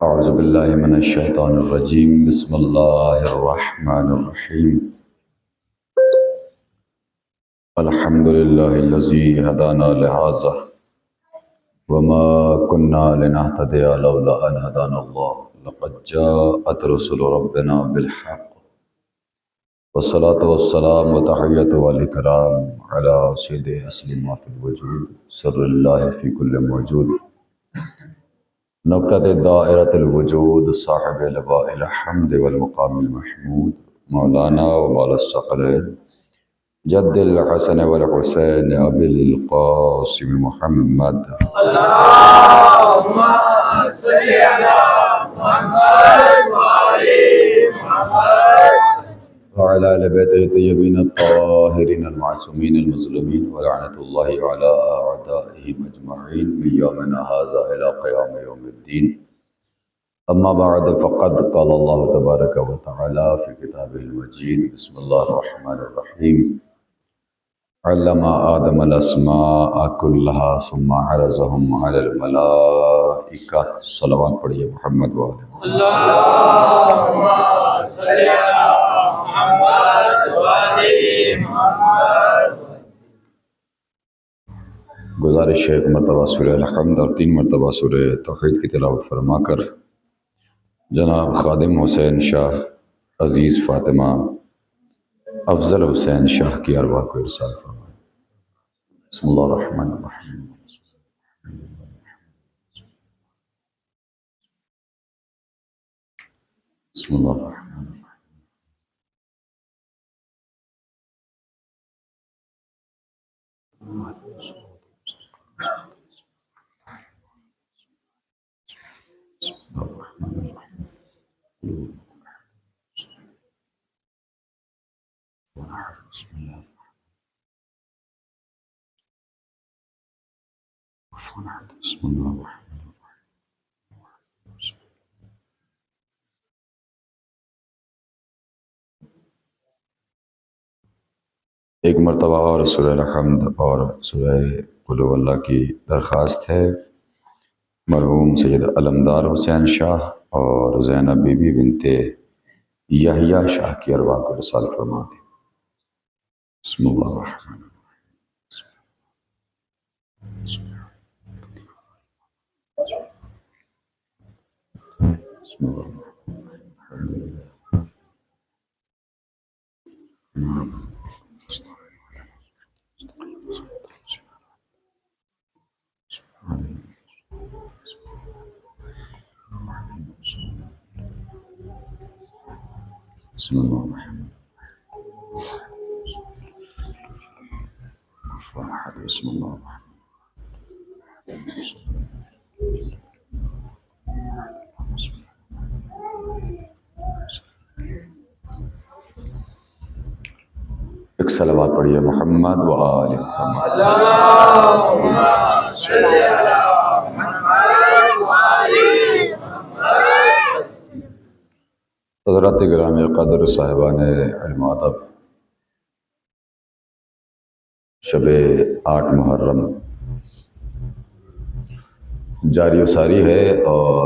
اعوذ باللہ من الشیطان الرجیم بسم اللہ الرحمن الرحیم الحمد للہ الذی ہدانا لہذا وما كنا لنهتدی لولا ان ہدانا اللہ لقد جاءت رسل ربنا بالحق والصلاة والسلام وتحیۃ والاکرام علی سید اصل ما فی الوجود سر اللہ فی کل موجود نقطۃ دائرۃ الوجود صاحب لواء الحمد والمقام المحمود مولانا و مولا الثقلین جد الحسن والحسین ابی القاسم محمد اللهم صل على محمد وعلى محمد وعلى آل بیتہ الطیبین الطاہرین المعصومین المظلومین ولعنۃ اللہ علی اعدائہم اجمعین من یومنا ھذا الی قیام یوم الدین اما بعد فقد قال اللہ تبارک و تعالی فی کتابہ المجید بسم اللہ الرحمن الرحیم علم آدم الاسماء كلها ثم عرضهم على الملائکہ صلوات پڑھیے محمد وعلى اللهم صل على محمد وعلى محمد گزارش ہے ایک مرتبہ سورہ الحمد اور 3 مرتبہ سورہ توحید کی تلاوت فرما کر جناب خادم حسین شاہ عزیز فاطمہ افضل حسین شاہ کی ارواح کو ارسال فرمائیں۔ بسم اللہ الرحمن الرحیم بسم اللہ الرحمن الرحیم بسم اللہ الرحمن الرحیم بسم اللہ بسم اللہ الرحمن ایک مرتبہ اور سورہ الحمد اور سورہ قل هو اللہ کی درخواست ہے مرحوم سید علمدار حسین شاہ اور زینب بی بی بنت یحییٰ شاہ کی ارواح کو ارسال فرما دیں۔ بسم اللہ الرحمن بسم اللہ الحمد للہ بسم اللہ الرحمن الرحیم بسم اللہ ایک صلوات پڑھیے محمد و آل محمد۔ اللهم صل على محمد وعلى محمد حضرات گرامی قدر صاحبان علم و ادب، شب 8 محرم جاری و ساری ہے اور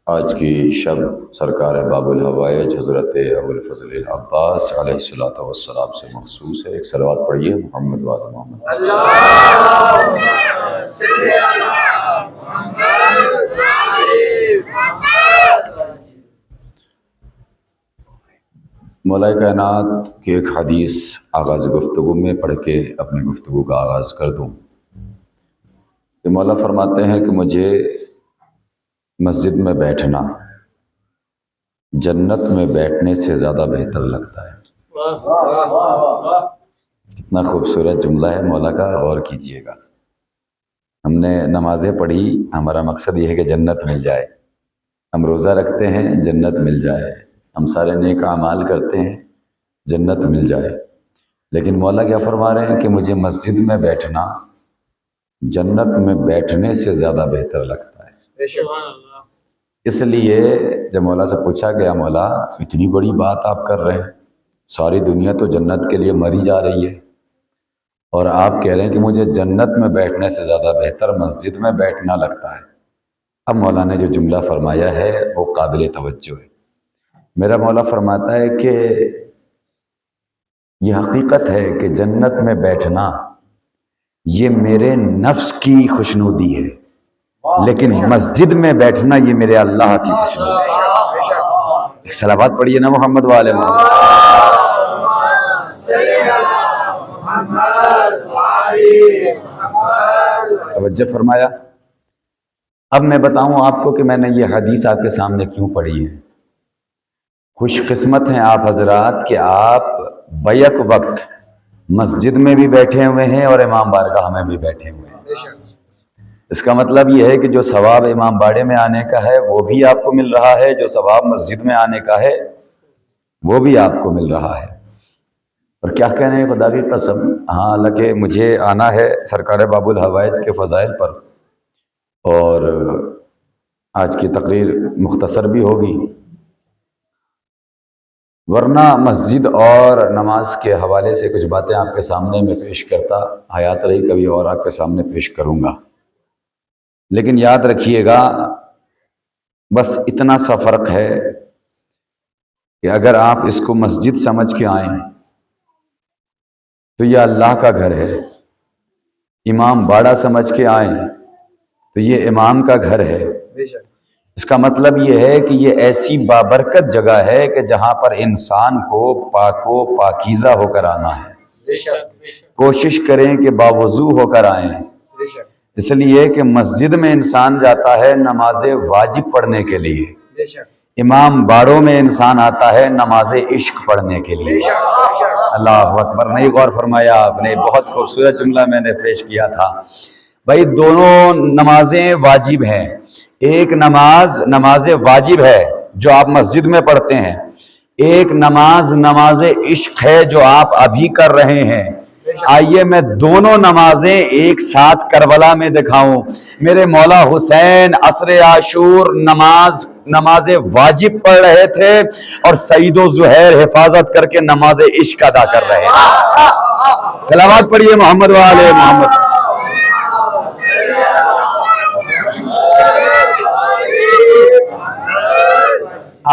آج کی شب سرکار باب الحوائج حضرت ابو الفضل العباس علیہ الصلوۃ والسلام سے مخصوص ہے۔ ایک صلوات پڑھیے محمد وعلی محمد۔ اللهم صل على محمد وعلى محمد مولا کائنات کی ایک حدیث آغاز گفتگو میں پڑھ کے اپنی گفتگو کا آغاز کر دوں کہ مولا فرماتے ہیں کہ مجھے مسجد میں بیٹھنا جنت میں بیٹھنے سے زیادہ بہتر لگتا ہے۔ کتنا خوبصورت جملہ ہے مولا کا، غور کیجئے گا۔ ہم نے نمازیں پڑھی، ہمارا مقصد یہ ہے کہ جنت مل جائے، ہم روزہ رکھتے ہیں جنت مل جائے، ہم سارے نیک اعمال کرتے ہیں جنت مل جائے، لیکن مولا کیا فرما رہے ہیں کہ مجھے مسجد میں بیٹھنا جنت میں بیٹھنے سے زیادہ بہتر لگتا ہے۔ اس لیے جب مولا سے پوچھا گیا مولا اتنی بڑی بات آپ کر رہے ہیں، ساری دنیا تو جنت کے لیے مری جا رہی ہے اور آپ کہہ رہے ہیں کہ مجھے جنت میں بیٹھنے سے زیادہ بہتر مسجد میں بیٹھنا لگتا ہے، اب مولا نے جو جملہ فرمایا ہے وہ قابل توجہ ہے. میرا مولا فرماتا ہے کہ یہ حقیقت ہے کہ جنت میں بیٹھنا یہ میرے نفس کی خوشنودی ہے، لیکن مسجد میں بیٹھنا یہ میرے اللہ کی خوشنودی ہے. ایک صلوات پڑھیے نا محمد والے محمد. توجہ فرمایا. اب میں بتاؤں آپ کو کہ میں نے یہ حدیث آپ کے سامنے کیوں پڑھی ہے. خوش قسمت ہیں آپ حضرات کہ آپ بیک وقت مسجد میں بھی بیٹھے ہوئے ہیں اور امام بارگاہ میں بھی بیٹھے ہوئے ہیں. اس کا مطلب یہ ہے کہ جو ثواب امام باڑے میں آنے کا ہے وہ بھی آپ کو مل رہا ہے، جو ثواب مسجد میں آنے کا ہے وہ بھی آپ کو مل رہا ہے. اور کیا کہنے ہیں خدا کی قسم. ہاں حالانکہ مجھے آنا ہے سرکار باب الحوائج کے فضائل پر، اور آج کی تقریر مختصر بھی ہوگی، ورنہ مسجد اور نماز کے حوالے سے کچھ باتیں آپ کے سامنے میں پیش کرتا. حیات رہی کبھی اور آپ کے سامنے پیش کروں گا. لیکن یاد رکھیے گا بس اتنا سا فرق ہے کہ اگر آپ اس کو مسجد سمجھ کے آئیں تو یہ اللہ کا گھر ہے، امام باڑہ سمجھ کے آئیں تو یہ امام کا گھر ہے. اس کا مطلب یہ ہے کہ یہ ایسی بابرکت جگہ ہے کہ جہاں پر انسان کو پاک و پاکیزہ ہو کر آنا ہے. کوشش کریں کہ باوضو ہو کر آئیں، اس لیے کہ مسجد میں انسان جاتا ہے نماز واجب پڑھنے کے لیے، امام باڑوں میں انسان آتا ہے نماز عشق پڑھنے کے لیے. اللہ اکبر. نہیں غور فرمایا آپ نے؟ بہت خوبصورت جملہ میں نے پیش کیا تھا. بھائی دونوں نمازیں واجب ہیں. ایک نماز واجب ہے جو آپ مسجد میں پڑھتے ہیں، ایک نماز عشق ہے جو آپ ابھی کر رہے ہیں. آئیے میں دونوں نمازیں ایک ساتھ کربلا میں دکھاؤں. میرے مولا حسین عصر عاشور نماز واجب پڑھ رہے تھے اور سعید و زہیر حفاظت کر کے نماز عشق ادا کر رہے ہیں. صلوات پڑھیے محمد والے محمد.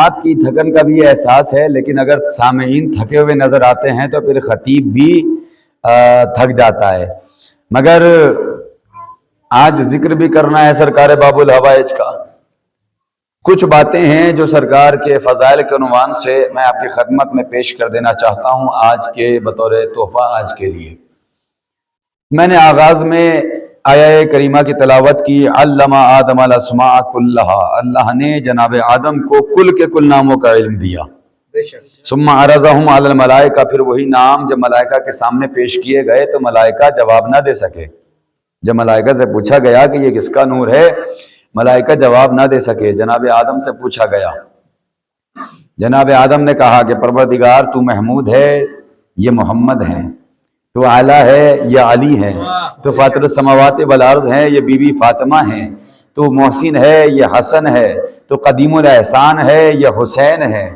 آپ کی تھکن کا بھی احساس ہے، لیکن اگر سامعین تھکے ہوئے نظر آتے ہیں تو پھر خطیب بھی تھک جاتا ہے. مگر آج ذکر بھی کرنا ہے سرکار باب الحوائج کا. کچھ باتیں ہیں جو سرکار کے فضائل کے عنوان سے میں آپ کی خدمت میں پیش کر دینا چاہتا ہوں آج کے بطور تحفہ آج کے لیے. میں نے آغاز میں آیہ کریمہ کی تلاوت کی، علم آدم الاسماء کلہا. اللہ نے جناب آدم کو کل کے کل ناموں کا علم دیا. ثم عرضہم علی الملائکہ. پھر وہی نام جب ملائکہ کے سامنے پیش کیے گئے تو ملائکہ جواب نہ دے سکے. جب ملائکہ سے پوچھا گیا کہ یہ کس کا نور ہے، ملائکہ جواب نہ دے سکے. جناب آدم سے پوچھا گیا. جناب آدم نے کہا کہ پروردگار تو محمود ہے، یہ محمد ہیں. تو اعلیٰ ہے، یہ علی ہیں. تو فاطر السماوات والارض ہیں، یہ بی بی فاطمہ ہیں. تو محسن ہے، یہ حسن ہے. تو قدیم الاحسان ہے، یہ حسین ہے.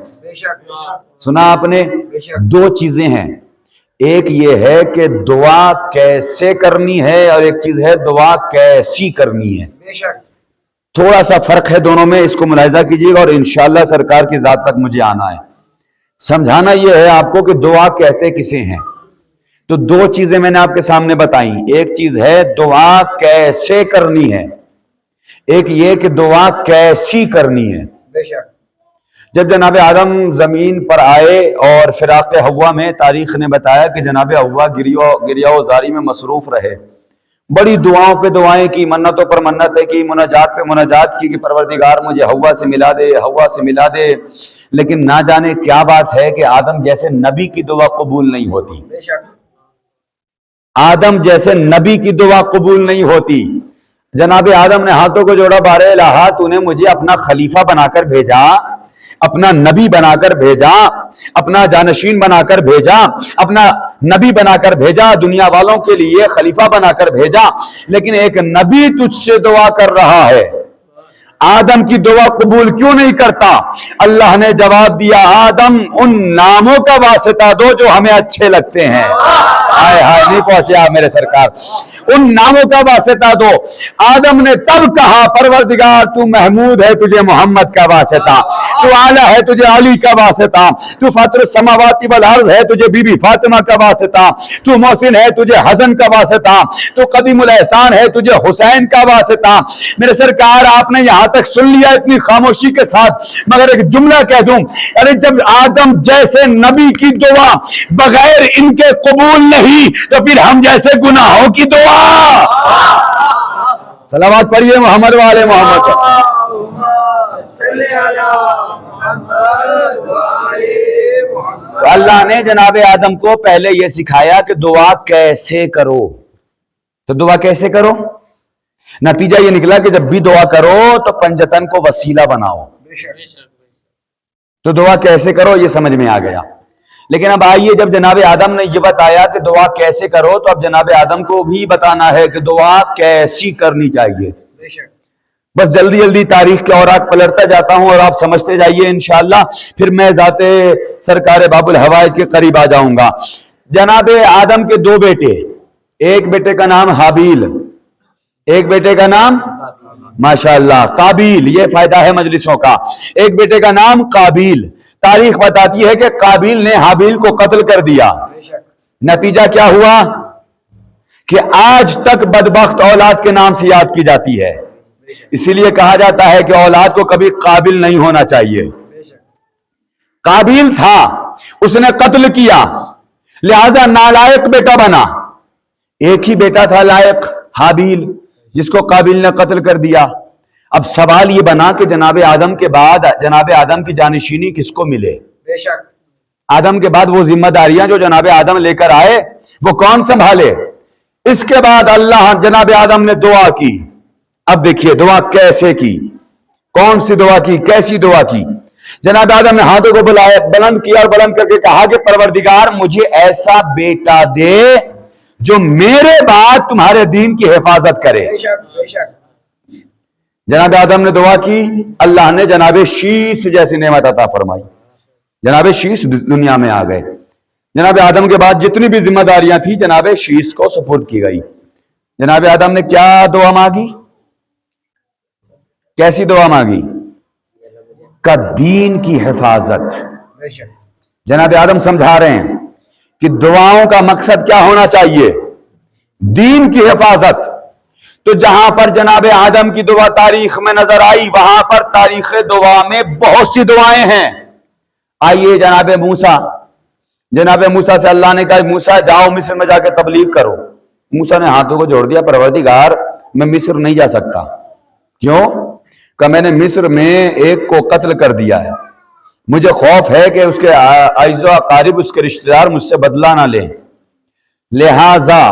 سنا آپ نے؟ دو چیزیں ہیں. ایک یہ ہے کہ دعا کیسے کرنی ہے اور ایک چیز ہے دعا کیسی کرنی ہے. تھوڑا سا فرق ہے دونوں میں، اس کو ملاحظہ کیجیے گا اور انشاءاللہ سرکار کی ذات تک مجھے آنا ہے. سمجھانا یہ ہے آپ کو کہ دعا کہتے کسے ہیں. تو دو چیزیں میں نے آپ کے سامنے بتائیں. ایک چیز ہے دعا کیسے کرنی ہے، ایک یہ کہ دعا کیسی کرنی ہے. جب جناب آدم زمین پر آئے اور فراق حوا میں تاریخ نے بتایا کہ جناب حوا گریہ و زاری میں مصروف رہے. بڑی دعاؤں پہ دعائیں کی، منتوں پر منتیں کی، مناجات پہ مناجات کی کہ پروردگار مجھے حوا سے ملا دے، حوا سے ملا دے. لیکن نہ جانے کیا بات ہے کہ آدم جیسے نبی کی دعا قبول نہیں ہوتی. آدم جیسے نبی کی دعا قبول نہیں ہوتی. جناب آدم نے ہاتھوں کو جوڑا، بارے الہ تو نے مجھے اپنا خلیفہ بنا کر بھیجا، اپنا نبی بنا کر بھیجا، اپنا جانشین بنا کر بھیجا، اپنا نبی بنا کر بھیجا، دنیا والوں کے لیے خلیفہ بنا کر بھیجا، لیکن ایک نبی تجھ سے دعا کر رہا ہے، آدم کی دعا قبول کیوں نہیں کرتا؟ اللہ نے جواب دیا، آدم ان ناموں کا واسطہ دو جو ہمیں اچھے لگتے ہیں. ہائے ہائے، نہیں پہنچے آپ میرے سرکار. ان ناموں کا واسطہ دو۔ آدم نے تب کہا پروردگار تو محمود ہے، تجھے محمد کا واسطہ، تو اعلیٰ ہے، تجھے علی کا واسطہ، تو فاطر السماوات والارض ہے، تجھے بی بی فاطمہ کا واسطہ، تو محسن ہے، تجھے حسن کا واسطہ، تو قدیم الاحسان ہے، تجھے حسین کا واسطہ۔ میرے سرکار آپ نے یہاں تک سن لیا اتنی خاموشی کے ساتھ، مگر ایک جملہ کہہ دوں، ارے جب آدم جیسے نبی کی دعا بغیر ان کے قبول نہیں تو پھر ہم جیسے گناہوں کی دعا۔ صلوات پڑھیے محمد والے محمد۔ تو اللہ نے جناب آدم کو پہلے یہ سکھایا کہ دعا کیسے کرو۔ تو دعا کیسے کرو؟ نتیجہ یہ نکلا کہ جب بھی دعا کرو تو پنجتن کو وسیلہ بناؤ۔ تو دعا کیسے کرو یہ سمجھ میں آ گیا۔ لیکن اب آئیے، جب جناب آدم نے یہ بتایا کہ دعا کیسے کرو، تو اب جناب آدم کو بھی بتانا ہے کہ دعا کیسی کرنی چاہیے۔ بس جلدی جلدی تاریخ کے اوراق پلٹتا جاتا ہوں اور آپ سمجھتے جائیے انشاءاللہ، پھر میں ذات سرکار باب الحوائج کے قریب آ جاؤں گا۔ جناب آدم کے دو بیٹے، ایک بیٹے کا نام حابیل، ایک بیٹے کا نام ماشاءاللہ قابیل، یہ فائدہ ہے مجلسوں کا، ایک بیٹے کا نام قابیل۔ تاریخ بتاتی ہے کہ قابیل نے حابیل کو قتل کر دیا۔ نتیجہ کیا ہوا کہ آج تک بدبخت اولاد کے نام سے یاد کی جاتی ہے۔ اسی لیے کہا جاتا ہے کہ اولاد کو کبھی قابل نہیں ہونا چاہیے۔ قابیل تھا، اس نے قتل کیا، لہذا نالائق بیٹا بنا۔ ایک ہی بیٹا تھا لائق، حابیل، جس کو قابیل نے قتل کر دیا۔ اب سوال یہ بنا کہ جناب آدم کے بعد جناب آدم کی جانشینی کس کو ملے؟ بے شک آدم کے بعد وہ ذمہ داریاں جو جناب آدم لے کر آئے وہ کون سنبھالے؟ اس کے بعد اللہ جناب آدم نے دعا کی۔ اب دیکھیے دعا کیسے کی، کون سی دعا کی، کیسی دعا کی؟ جناب آدم نے ہاتھوں کو بلایا، بلند کیا اور بلند کر کے کہا کہ پروردگار مجھے ایسا بیٹا دے جو میرے بعد تمہارے دین کی حفاظت کرے۔ بے شک بے شک جناب آدم نے دعا کی، اللہ نے جناب شیس جیسی نعمت عطا فرمائی۔ جناب شیس دنیا میں آ گئے۔ جناب آدم کے بعد جتنی بھی ذمہ داریاں تھیں جناب شیس کو سپرد کی گئی۔ جناب آدم نے کیا دعا مانگی؟ کیسی دعا مانگی؟ کا دین کی حفاظت۔ بے شک جناب آدم سمجھا رہے ہیں کہ دعاؤں کا مقصد کیا ہونا چاہیے؟ دین کی حفاظت۔ تو جہاں پر جناب آدم کی دعا تاریخ میں نظر آئی، وہاں پر تاریخ دعا میں بہت سی دعائیں ہیں۔ آئیے جناب موسیٰ سے اللہ نے کہا موسیٰ جاؤ مصر میں جا کے تبلیغ کرو۔ موسیٰ نے ہاتھوں کو جوڑ دیا، پروردگار میں مصر نہیں جا سکتا۔ کیوں؟ کہ میں نے مصر میں ایک کو قتل کر دیا ہے، مجھے خوف ہے کہ اس کے اعز و اقارب، اس کے رشتہ دار مجھ سے بدلہ نہ لیں، لہذا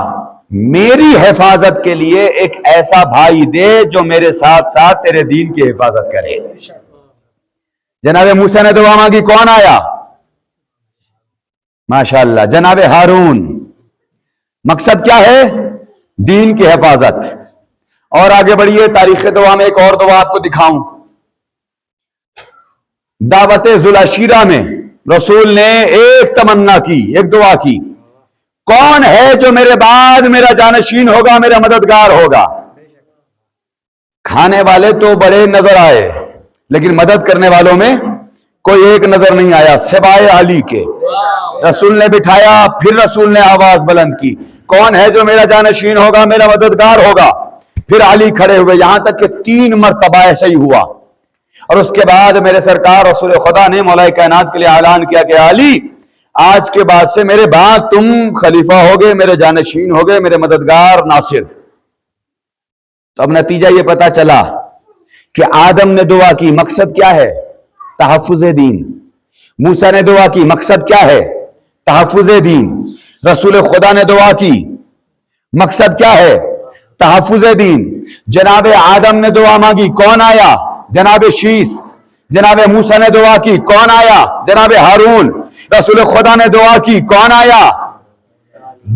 میری حفاظت کے لیے ایک ایسا بھائی دے جو میرے ساتھ ساتھ تیرے دین کی حفاظت کرے۔ جناب موسیٰ نے دعا مانگی، کون آیا؟ ماشاءاللہ جناب ہارون۔ مقصد کیا ہے؟ دین کی حفاظت۔ اور آگے بڑھیے تاریخ دعا میں ایک اور دعا آپ کو دکھاؤں۔ دعوت ذوالعشیرہ میں رسول نے ایک تمنا کی، ایک دعا کی، کون ہے جو میرے بعد میرا جانشین ہوگا، میرا مددگار ہوگا؟ کھانے والے تو بڑے نظر آئے لیکن مدد کرنے والوں میں کوئی ایک نظر نہیں آیا سوائے علی کے۔ رسول نے بٹھایا، پھر رسول نے آواز بلند کی، کون ہے جو میرا جانشین ہوگا، میرا مددگار ہوگا؟ پھر علی کھڑے ہوئے، یہاں تک کہ 3 مرتبہ ایسا ہی ہوا۔ اور اس کے بعد میرے سرکار رسول خدا نے مولا کائنات کے لیے اعلان کیا کہ علی آج کے بعد سے میرے بعد تم خلیفہ ہوگے، میرے جانشین ہوگے، میرے مددگار ناصر۔ تو اب نتیجہ یہ پتا چلا کہ آدم نے دعا کی، مقصد کیا ہے؟ تحفظ دین۔ موسیٰ نے دعا کی، مقصد کیا ہے؟ تحفظ دین۔ رسول خدا نے دعا کی، مقصد کیا ہے؟ تحفظ دین۔ جناب آدم نے دعا مانگی، کون آیا؟ جناب شیس۔ جناب موسیٰ نے دعا کی، کون آیا؟ جناب ہارون۔ رسول خدا نے دعا کی، کون آیا؟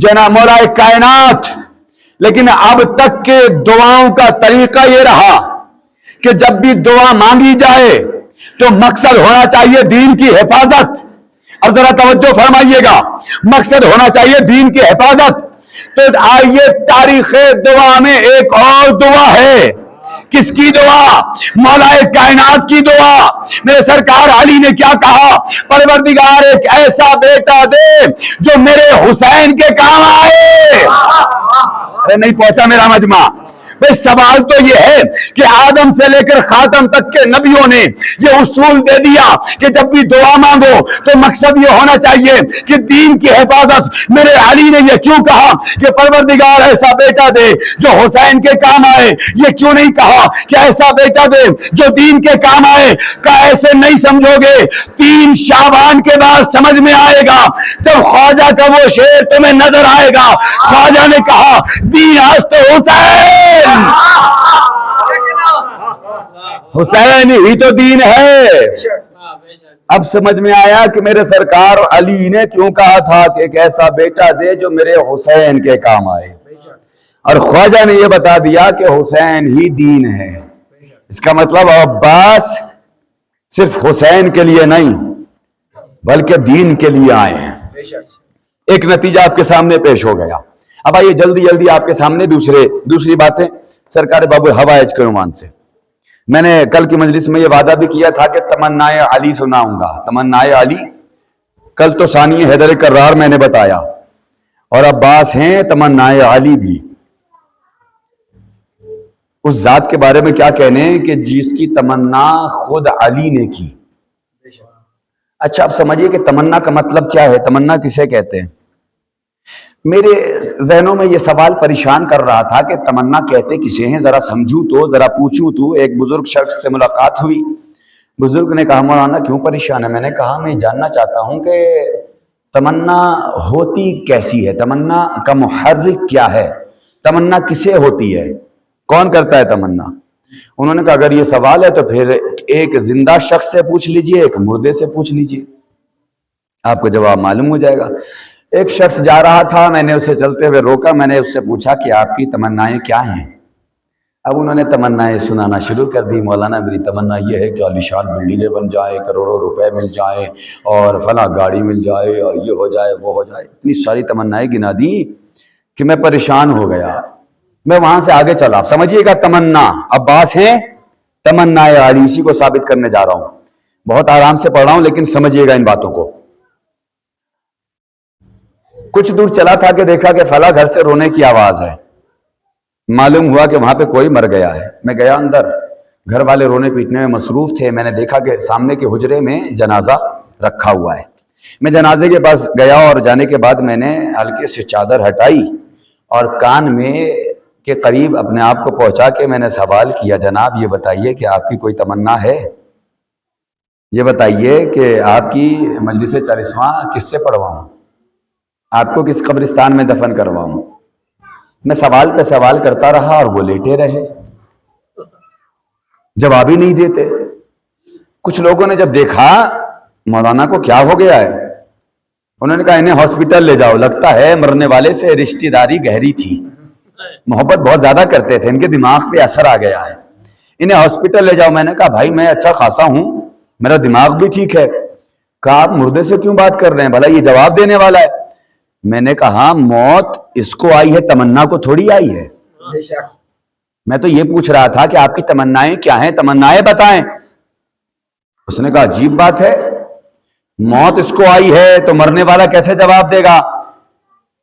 جناب مولا کائنات۔ لیکن اب تک کے دعاؤں کا طریقہ یہ رہا کہ جب بھی دعا مانگی جائے تو مقصد ہونا چاہیے دین کی حفاظت۔ اب ذرا توجہ فرمائیے گا، مقصد ہونا چاہیے دین کی حفاظت۔ تو آئیے تاریخ دعا میں ایک اور دعا ہے. کس کی دعا؟ مولا کائنات کی دعا. میرے سرکار علی نے کیا کہا؟ پروردگار ایک ایسا بیٹا دے جو میرے حسین کے کام آئے. ارے نہیں پہنچا میرا مجمع. بھئی سوال تو یہ ہے کہ آدم سے لے کر خاتم تک کے نبیوں نے یہ اصول دے دیا کہ جب بھی دعا مانگو تو مقصد یہ ہونا چاہیے کہ دین کی حفاظت. میرے علی نے یہ کیوں کہا کہ پروردگار ایسا بیٹا دے جو حسین کے کام آئے؟ یہ کیوں نہیں کہا کہ ایسا بیٹا دے جو دین کے کام آئے؟ کہ ایسے نہیں سمجھو گے. 3 شعبان کے بعد سمجھ میں آئے گا جب خواجہ کا وہ شعر تمہیں نظر آئے گا. خواجہ نے کہا دین ہست حسین، حسین ہی تو دین ہے. اب سمجھ میں آیا کہ میرے سرکار علی نے کیوں کہا تھا کہ ایک ایسا بیٹا دے جو میرے حسین کے کام آئے. اور خواجہ نے یہ بتا دیا کہ حسین ہی دین ہے. اس کا مطلب عباس صرف حسین کے لیے نہیں بلکہ دین کے لیے آئے ہیں. ایک نتیجہ آپ کے سامنے پیش ہو گیا. اب آئیے جلدی جلدی آپ کے سامنے دوسری باتیں سرکار باب الحوائج کے عنوان سے. میں نے کل کی مجلس میں یہ وعدہ بھی کیا تھا کہ تمنائے علی سناؤں گا. تمنائے علی کل تو ثانی حیدر کرار میں نے بتایا اور عباس ہیں تمنائے علی بھی. اس ذات کے بارے میں کیا کہنے کہ جس کی تمنا خود علی نے کی. اچھا اب سمجھیے کہ تمنا کا مطلب کیا ہے، تمنا کسے کہتے ہیں. میرے ذہنوں میں یہ سوال پریشان کر رہا تھا کہ تمنا کہتے کسے ہیں، ذرا سمجھوں تو، ذرا پوچھوں تو. ایک بزرگ شخص سے ملاقات ہوئی. بزرگ نے کہا مولانا کیوں پریشان ہے؟ میں نے کہا میں جاننا چاہتا ہوں کہ تمنا ہوتی کیسی ہے، تمنا کا محرک کیا ہے، تمنا کسے ہوتی ہے، کون کرتا ہے تمنا. انہوں نے کہا اگر یہ سوال ہے تو پھر ایک زندہ شخص سے پوچھ لیجئے، ایک مردے سے پوچھ لیجئے، آپ کو جواب معلوم ہو جائے گا. ایک شخص جا رہا تھا، میں نے اسے چلتے ہوئے روکا. میں نے اس سے پوچھا کہ آپ کی تمنائیں کیا ہیں؟ اب انہوں نے تمنائیں سنانا شروع کر دی. مولانا میری تمنا یہ ہے کہ عالیشان بلڈنگیں بن جائیں، کروڑوں روپے مل جائیں اور فلاں گاڑی مل جائے اور یہ ہو جائے وہ ہو جائے. اتنی ساری تمنائیں گنا دی کہ میں پریشان ہو گیا. میں وہاں سے آگے چلا. سمجھیے گا تمنا عباس ہیں تمنائے علی، اسی کو ثابت کرنے جا رہا ہوں. بہت آرام سے پڑھ رہا ہوں لیکن سمجھیے گا ان باتوں کو. کچھ دور چلا تھا کہ دیکھا کہ فلاں گھر سے رونے کی آواز ہے. معلوم ہوا کہ وہاں پہ کوئی مر گیا ہے. میں گیا اندر، گھر والے رونے پیٹنے میں مصروف تھے. میں نے دیکھا کہ سامنے کے حجرے میں جنازہ رکھا ہوا ہے. میں جنازے کے پاس گیا اور جانے کے بعد میں نے ہلکے سے چادر ہٹائی اور کان میں کے قریب اپنے آپ کو پہنچا کے میں نے سوال کیا جناب یہ بتائیے کہ آپ کی کوئی تمنا ہے؟ یہ بتائیے کہ آپ کی مجلس 40واں کس سے پڑھواؤں، آپ کو کس قبرستان میں دفن کرواؤں. میں سوال پہ سوال کرتا رہا اور وہ لیٹے رہے، جواب ہی نہیں دیتے. کچھ لوگوں نے جب دیکھا مولانا کو کیا ہو گیا ہے، انہوں نے کہا انہیں ہاسپٹل لے جاؤ، لگتا ہے مرنے والے سے رشتہ داری گہری تھی، محبت بہت زیادہ کرتے تھے، ان کے دماغ پہ اثر آ گیا ہے، انہیں ہاسپٹل لے جاؤ. میں نے کہا بھائی میں اچھا خاصا ہوں، میرا دماغ بھی ٹھیک ہے. کہا آپ مردے سے کیوں بات کر رہے ہیں، بھلا یہ جواب دینے والا ہے. میں نے کہا موت اس کو آئی ہے، تمنا کو تھوڑی آئی ہے. میں تو یہ پوچھ رہا تھا کہ آپ کی تمنائیں کیا ہیں، تمنائیں بتائیں. اس نے کہا عجیب بات ہے، موت اس کو آئی ہے تو مرنے والا کیسے جواب دے گا.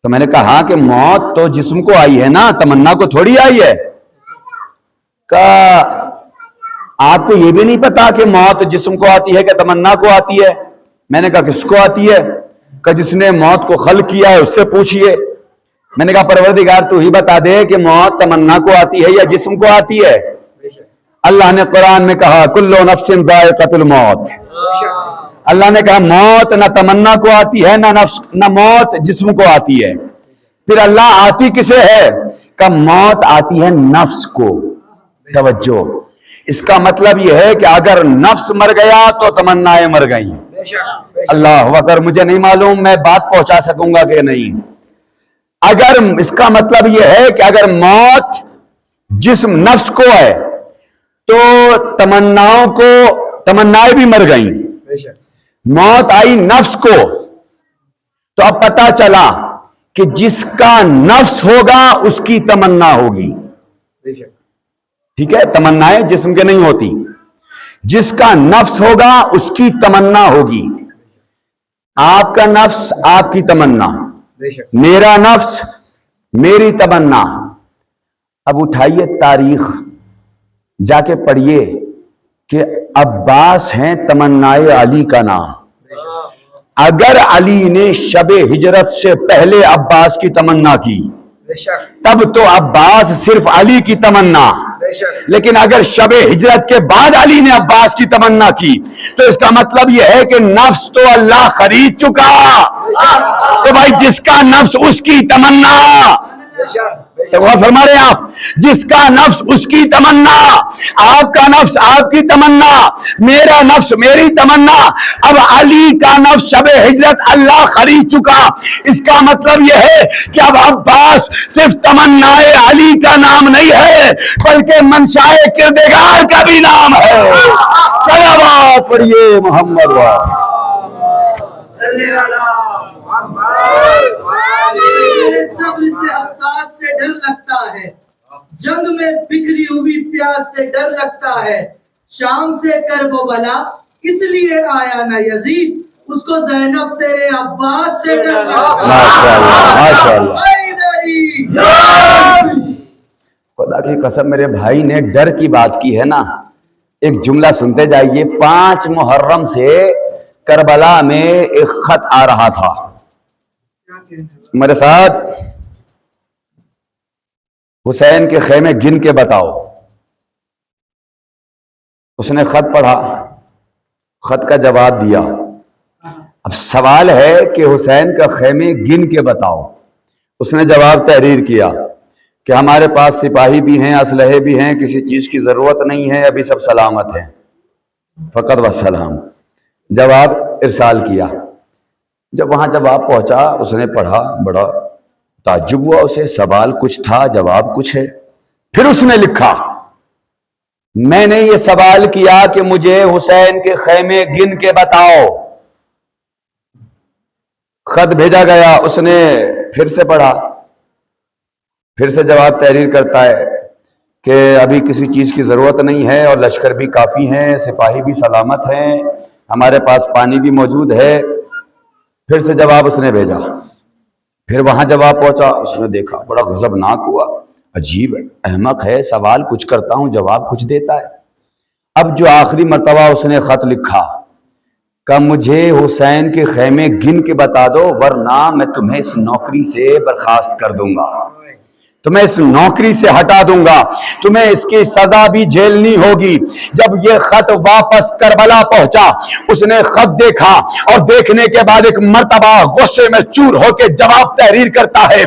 تو میں نے کہا کہ موت تو جسم کو آئی ہے نا، تمنا کو تھوڑی آئی ہے. کہا آپ کو یہ بھی نہیں پتا کہ موت جسم کو آتی ہے کہ تمنا کو آتی ہے. میں نے کہا کس کو آتی ہے؟ کہ جس نے موت کو خلق کیا ہے اس سے پوچھئے. میں نے کہا پروردگار تو ہی بتا دے کہ موت تمنا کو آتی ہے یا جسم کو آتی ہے. اللہ نے قرآن میں کہا کلو نفس ذائقۃ الموت. اللہ نے کہا موت نہ تمنا کو آتی ہے نہ موت جسم کو آتی ہے. پھر اللہ آتی کسے ہے؟ کہ موت آتی ہے نفس کو. توجہ، اس کا مطلب یہ ہے کہ اگر نفس مر گیا تو تمنائیں مر گئیں. اللہ اکبر، مجھے نہیں معلوم میں بات پہنچا سکوں گا کہ نہیں. اگر اس کا مطلب یہ ہے کہ اگر موت جسم نفس کو ہے تو تمنائیں بھی مر گئیں. موت آئی نفس کو تو اب پتا چلا کہ جس کا نفس ہوگا اس کی تمنا ہوگی. ٹھیک ہے, تمنائیں جسم کے نہیں ہوتی. جس کا نفس ہوگا اس کی تمنا ہوگی. آپ کا نفس آپ کی تمنا, میرا نفس میری تمنا. اب اٹھائیے تاریخ, جا کے پڑھیے کہ عباس ہیں تمنائے علی کا نام. اگر علی نے شب ہجرت سے پہلے عباس کی تمنا کی تب تو عباس صرف علی کی تمنا, لیکن اگر شب ہجرت کے بعد علی نے عباس کی تمنا کی تو اس کا مطلب یہ ہے کہ نفس تو اللہ خرید چکا. تو بھائی جس کا نفس اس کی تمنا, تو غور فرما رہے ہیں آپ, جس کا نفس اس کی تمنا, آپ کا نفس آپ کی تمنا, میرا نفس میری تمنا. اب علی کا نفس شب ہجرت اللہ خرید چکا. اس کا مطلب یہ ہے کہ اب عباس صرف تمنائے علی کا نام نہیں ہے بلکہ منشائے کردگار کا بھی نام ہے. صلوات پڑھیے محمد سب سے حساس سے ڈر لگتا ہے, جنگ میں بکھری ہوئی پیاس سے ڈر لگتا ہے. شام سے کرب و بلا اس لیے آیا نہ یزید, اس کو زینب تیرے عباس سے ڈر لگتا ہے. خدا کی قسم میرے بھائی نے ڈر کی بات کی ہے نا. ایک جملہ سنتے جائیے. 5 محرم سے کربلا میں ایک خط آ رہا تھا. میرے ساتھ حسین کے خیمے گن کے بتاؤ. اس نے خط پڑھا, خط کا جواب دیا. اب سوال ہے کہ حسین کا خیمے گن کے بتاؤ. اس نے جواب تحریر کیا کہ ہمارے پاس سپاہی بھی ہیں, اسلحے بھی ہیں, کسی چیز کی ضرورت نہیں ہے, ابھی سب سلامت ہیں, فقط والسلام. جواب ارسال کیا. جب وہاں جواب پہنچا اس نے پڑھا, بڑا تعجب ہوا اسے. سوال کچھ تھا, جواب کچھ ہے. پھر اس نے لکھا, میں نے یہ سوال کیا کہ مجھے حسین کے خیمے گن کے بتاؤ. خط بھیجا گیا, اس نے پھر سے پڑھا, پھر سے جواب تحریر کرتا ہے کہ ابھی کسی چیز کی ضرورت نہیں ہے اور لشکر بھی کافی ہیں, سپاہی بھی سلامت ہیں, ہمارے پاس پانی بھی موجود ہے. پھر سے جواب اس نے بھیجا. پھر وہاں جواب پہنچا, اس نے دیکھا, بڑا غضبناک ہوا. عجیب احمق ہے, سوال کچھ کرتا ہوں جواب کچھ دیتا ہے. اب جو آخری مرتبہ اس نے خط لکھا کہ مجھے حسین کے خیمے گن کے بتا دو ورنہ میں تمہیں اس نوکری سے برخاست کر دوں گا, تمہیں اس نوکری سے ہٹا دوں گا, تمہیں اس کی سزا بھی جھیلنی ہوگی. جب یہ خط واپس کربلا پہنچا اس نے خط دیکھا اور دیکھنے کے بعد ایک مرتبہ غصے میں چور ہو کے جواب تحریر کرتا ہے,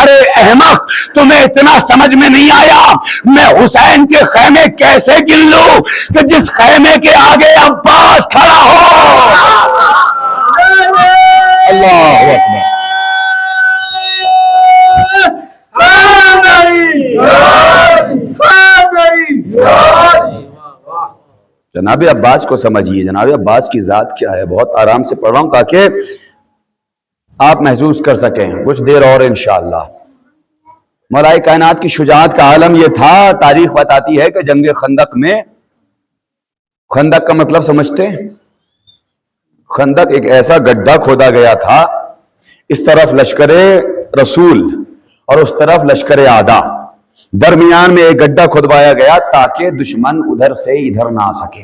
ارے احمق, تمہیں اتنا سمجھ میں نہیں آیا, میں حسین کے خیمے کیسے گن لوں کہ جس خیمے کے آگے عباس کھڑا ہو. اللہ اکبر. جناب عباس کو سمجھیے, جناب عباس کی ذات کیا ہے. بہت آرام سے پڑھ رہا ہوں تاکہ آپ محسوس کر سکیں کچھ دیر اور انشاءاللہ. مولائے کائنات کی شجاعت کا عالم یہ تھا. تاریخ بتاتی ہے کہ جنگ خندق میں, خندق کا مطلب سمجھتے ہیں, خندق ایک ایسا گڈھا کھودا گیا تھا, اس طرف لشکر رسول اور اس طرف لشکر اعداء, درمیان میں ایک گڈھا کھدوایا گیا تاکہ دشمن ادھر سے ادھر نہ آ سکے.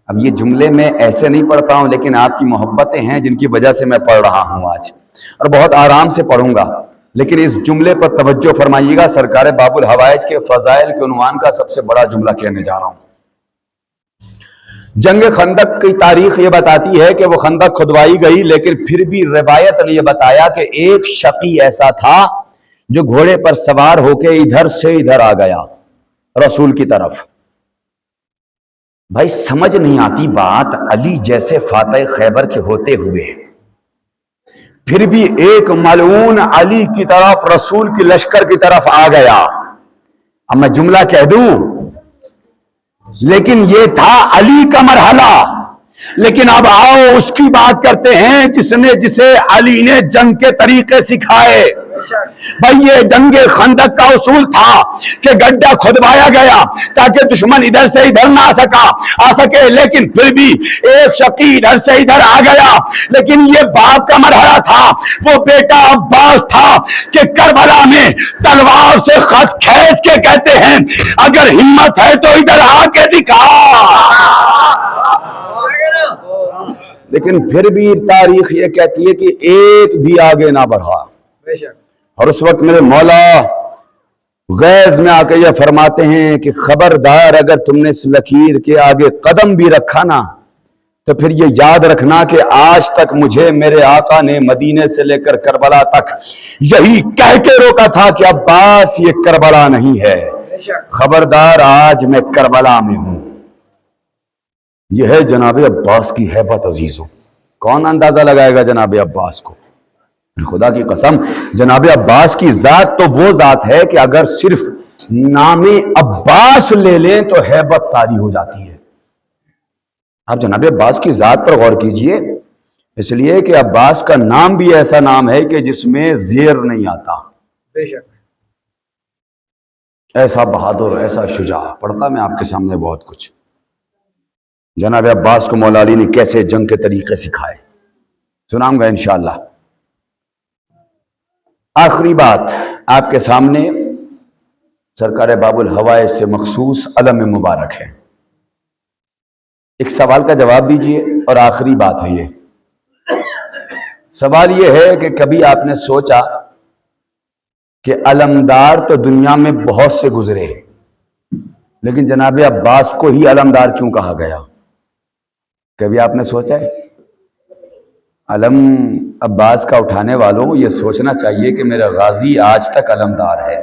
اب یہ جملے میں ایسے نہیں پڑھتا ہوں لیکن آپ کی محبتیں ہیں جن کی وجہ سے میں پڑھ رہا ہوں آج, اور بہت آرام سے پڑھوں گا. لیکن اس جملے پر توجہ فرمائیے گا. سرکار باب الحوائج کے فضائل کے عنوان کا سب سے بڑا جملہ کہنے جا رہا ہوں. جنگ خندق کی تاریخ یہ بتاتی ہے کہ وہ خندق کھدوائی گئی, لیکن پھر بھی روایت نے یہ بتایا کہ ایک شقی ایسا تھا جو گھوڑے پر سوار ہو کے ادھر سے ادھر آ گیا رسول کی طرف. بھائی سمجھ نہیں آتی بات, علی جیسے فاتح خیبر کے ہوتے ہوئے پھر بھی ایک ملعون علی کی طرف, رسول کی لشکر کی طرف آ گیا. اب میں جملہ کہہ دوں, لیکن یہ تھا علی کا مرحلہ. لیکن اب آؤ اس کی بات کرتے ہیں جسے علی نے جنگ کے طریقے سکھائے. بھائی یہ جنگ خندق کا اصول تھا کہ گڈھا کھدوایا گیا تاکہ دشمن ادھر سے ادھر نہ آ سکے، لیکن پھر بھی ایک شقی ادھر سے ادھر آ گیا. لیکن یہ باپ کا مرحلہ تھا، وہ بیٹا عباس تھا کہ کربلا میں تلوار سے خط کھینچ کے کہتے ہیں اگر ہمت ہے تو ادھر آ کے دکھا. لیکن پھر بھی تاریخ یہ کہتی ہے کہ ایک بھی آگے نہ بڑھا. اور اس وقت میرے مولا غیظ میں آ کے یہ فرماتے ہیں کہ خبردار اگر تم نے اس لکیر کے آگے قدم بھی رکھا نا تو پھر یہ یاد رکھنا کہ آج تک مجھے میرے آقا نے مدینے سے لے کر کربلا تک یہی کہہ کے روکا تھا کہ عباس یہ کربلا نہیں ہے. خبردار آج میں کربلا میں ہوں. یہ ہے جناب عباس کی ہیبت. عزیزوں کون اندازہ لگائے گا جناب عباس کو؟ خدا کی قسم جناب عباس کی ذات تو وہ ذات ہے کہ اگر صرف نام عباس لے لیں تو ہیبت طاری ہو جاتی ہے. آپ جناب عباس کی ذات پر غور کیجئے، اس لیے کہ عباس کا نام بھی ایسا نام ہے کہ جس میں زیر نہیں آتا. بے شک ایسا بہادر، ایسا شجاع. پڑھتا میں آپ کے سامنے بہت کچھ. جناب عباس کو مولا علی نے کیسے جنگ کے طریقے سکھائے سناؤں گا انشاءاللہ. آخری بات آپ کے سامنے سرکار باب الحوائج سے مخصوص علم مبارک ہے. ایک سوال کا جواب دیجئے اور آخری بات ہے یہ. سوال یہ ہے کہ کبھی آپ نے سوچا کہ علمدار تو دنیا میں بہت سے گزرے لیکن جناب عباس کو ہی علمدار کیوں کہا گیا؟ کبھی آپ نے سوچا ہے؟ علم عباس کا اٹھانے والوں یہ سوچنا چاہیے کہ میرا غازی آج تک علمدار ہے،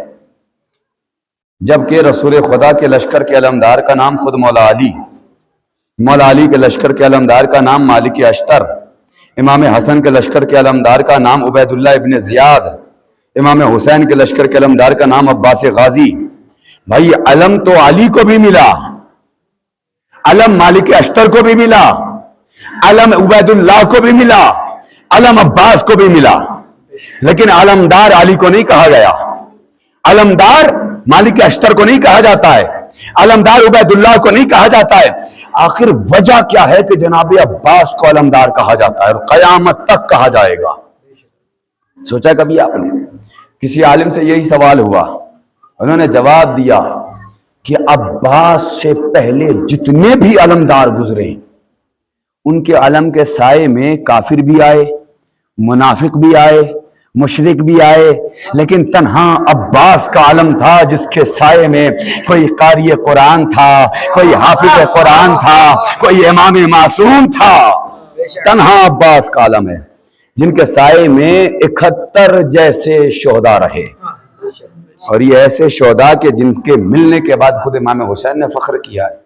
جبکہ رسول خدا کے لشکر کے علمدار کا نام خود مولا علی، مولا علی کے لشکر کے علمدار کا نام مالک اشتر، امام حسن کے لشکر کے علمدار کا نام عبید اللہ ابن زیاد، امام حسین کے لشکر کے علمدار کا نام عباس غازی. بھائی علم تو علی کو بھی ملا، علم مالک اشتر کو بھی ملا، علم عبید اللہ کو بھی ملا، علم عباس کو بھی ملا، لیکن علمدار علی کو نہیں کہا گیا، علمدار مالک اشتر کو نہیں کہا جاتا ہے، علمدار عبید اللہ کو نہیں کہا جاتا ہے. آخر وجہ کیا ہے کہ جناب عباس کو علمدار کہا جاتا ہے اور قیامت تک کہا جائے گا؟ سوچا کبھی آپ نے؟ کسی عالم سے یہی سوال ہوا، انہوں نے جواب دیا کہ عباس سے پہلے جتنے بھی علمدار گزرے ان کے علم کے سائے میں کافر بھی آئے، منافق بھی آئے، مشرک بھی آئے، لیکن تنہا عباس کا علم تھا جس کے سائے میں کوئی قاری قرآن تھا، کوئی حافظ قرآن تھا، کوئی امام معصوم تھا. تنہا عباس کا علم ہے جن کے سائے میں 71 جیسے شہداء رہے، اور یہ ایسے شہداء کے جن کے ملنے کے بعد خود امام حسین نے فخر کیا ہے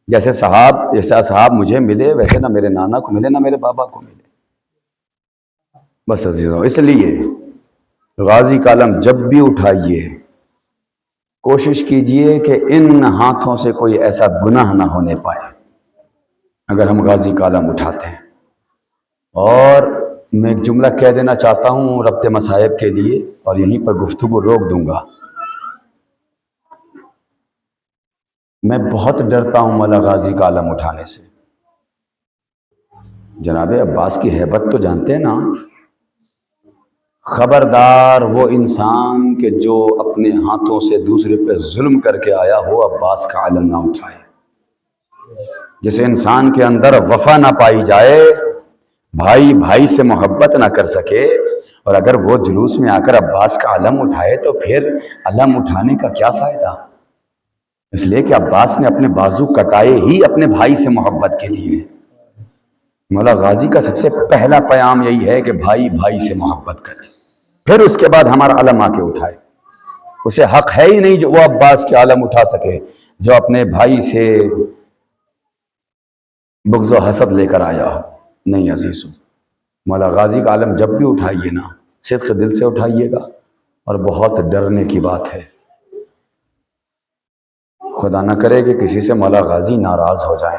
جیسے صحاب مجھے ملے ویسے نہ میرے نانا کو ملے نہ میرے بابا کو ملے. بس عزیزوں اس لیے غازی کا علم جب بھی اٹھائیے کوشش کیجئے کہ ان ہاتھوں سے کوئی ایسا گناہ نہ ہونے پائے اگر ہم غازی کا علم اٹھاتے ہیں. اور میں ایک جملہ کہہ دینا چاہتا ہوں ربط مصائب کے لیے اور یہیں پر گفتگو روک دوں گا. میں بہت ڈرتا ہوں مولا غازی کا علم اٹھانے سے. جناب عباس کی ہیبت تو جانتے ہیں نا. خبردار وہ انسان کہ جو اپنے ہاتھوں سے دوسرے پہ ظلم کر کے آیا ہو عباس کا علم نہ اٹھائے. جس انسان کے اندر وفا نہ پائی جائے، بھائی بھائی سے محبت نہ کر سکے، اور اگر وہ جلوس میں آ کر عباس کا علم اٹھائے تو پھر علم اٹھانے کا کیا فائدہ؟ اس لیے کہ عباس نے اپنے بازو کٹائے ہی اپنے بھائی سے محبت کے لیے. مولا غازی کا سب سے پہلا پیام یہی ہے کہ بھائی بھائی سے محبت کرے، پھر اس کے بعد ہمارا علم آ کے اٹھائے. اسے حق ہے ہی نہیں جو وہ عباس کے علم اٹھا سکے جو اپنے بھائی سے بغض و حسد لے کر آیا ہو. نہیں عزیزو، مولا غازی کا علم جب بھی اٹھائیے نا صدق دل سے اٹھائیے گا. اور بہت ڈرنے کی بات ہے، خدا نہ کرے کہ کسی سے مولا غازی ناراض ہو جائیں.